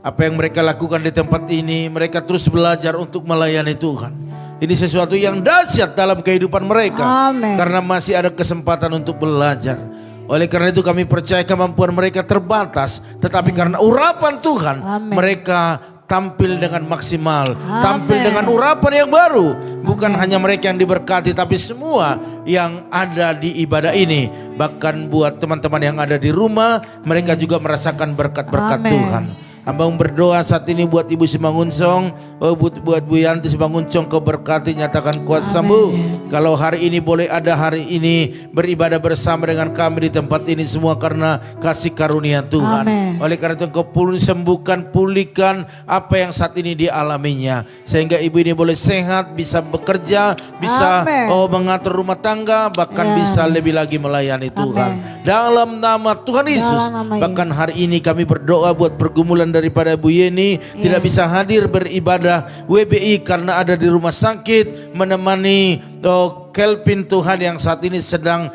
Apa yang mereka lakukan di tempat ini, mereka terus belajar untuk melayani Tuhan. Ini sesuatu yang dahsyat dalam kehidupan mereka. Amin. Karena masih ada kesempatan untuk belajar. Oleh karena itu kami percaya kemampuan mereka terbatas, tetapi karena urapan Tuhan, Amin. mereka tampil dengan maksimal, Amin. tampil dengan urapan yang baru. Bukan hanya mereka yang diberkati, tapi semua yang ada di ibadah ini. Bahkan buat teman-teman yang ada di rumah, mereka juga merasakan berkat-berkat Amin. Tuhan. Abang berdoa saat ini buat Ibu Simanguncong, buat Bu Yanti Simanguncong, kau berkati, nyatakan kuat sembuh. Kalau hari ini boleh ada hari ini beribadah bersama dengan kami di tempat ini semua karena kasih karunia Tuhan. Amin. Oleh karena itu kau sembuhkan, pulihkan apa yang saat ini dialaminya, sehingga ibu ini boleh sehat, bisa bekerja, bisa Amin. mengatur rumah tangga, bahkan Yes. bisa lebih lagi melayani Tuhan. Dalam nama Tuhan Yesus. Dalam nama Bahkan Yesus. hari ini kami berdoa buat pergumulan daripada Bu Yeni tidak bisa hadir beribadah WBI karena ada di rumah sakit menemani Kelvin Tuhan yang saat ini sedang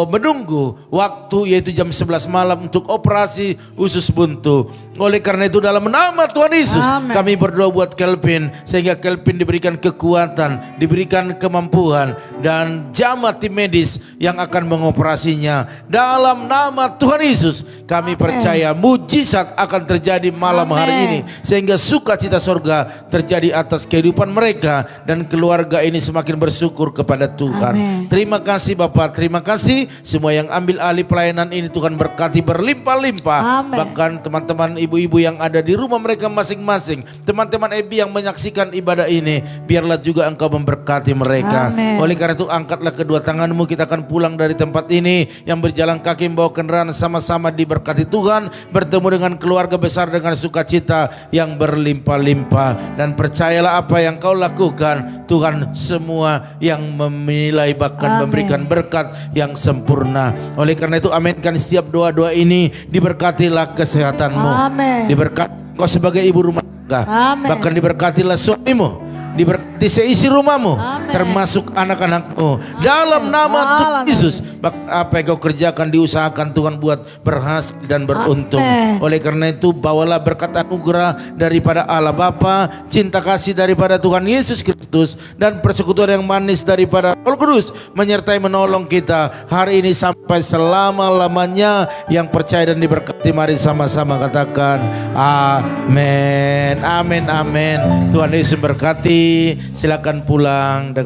menunggu waktu yaitu jam 11 malam untuk operasi usus buntu. Oleh karena itu dalam nama Tuhan Yesus Amin. kami berdoa buat Kelvin sehingga Kelvin diberikan kekuatan, diberikan kemampuan dan jamaah tim medis yang akan mengoperasinya. Dalam nama Tuhan Yesus kami percaya mujizat akan terjadi malam hari Amin. ini sehingga sukacita sorga terjadi atas kehidupan mereka dan keluarga ini semakin bersyukur kepada Tuhan. Amin. Terima kasih Bapak, terima kasih semua yang ambil alih pelayanan ini, Tuhan berkati berlimpah-limpah. Amin. Bahkan teman-teman ibu-ibu yang ada di rumah mereka masing-masing, teman-teman Ebi yang menyaksikan ibadah ini, biarlah juga Engkau memberkati mereka. Amin. Oleh karena itu angkatlah kedua tanganmu, kita akan pulang dari tempat ini, yang berjalan kaki membawa kendaraan sama-sama diberkati Tuhan, bertemu dengan keluarga besar dengan sukacita yang berlimpah-limpah. Dan percayalah apa yang kau lakukan, Tuhan semua yang menilai bahkan Amin. memberikan berkat yang sempurna. Oleh karena itu aminkan setiap doa-doa ini, diberkatilah kesehatanmu, Amin. diberkati kau sebagai ibu rumah tangga, Amin. bahkan diberkatilah suamimu, diberkati seisi rumahmu, Amin. termasuk anak-anakmu. Dalam nama Tuhan Dalam nama Yesus, apa yang kau kerjakan diusahakan Tuhan buat berhasil dan beruntung. Amin. Oleh karena itu bawalah berkat anugerah daripada Allah Bapa, cinta kasih daripada Tuhan Yesus Kristus, dan persekutuan yang manis daripada Roh Kudus menyertai menolong kita hari ini sampai selama-lamanya. Yang percaya dan diberkati mari sama-sama katakan amin. Amin, amin. Tuhan Yesus berkati. Silakan pulang dengan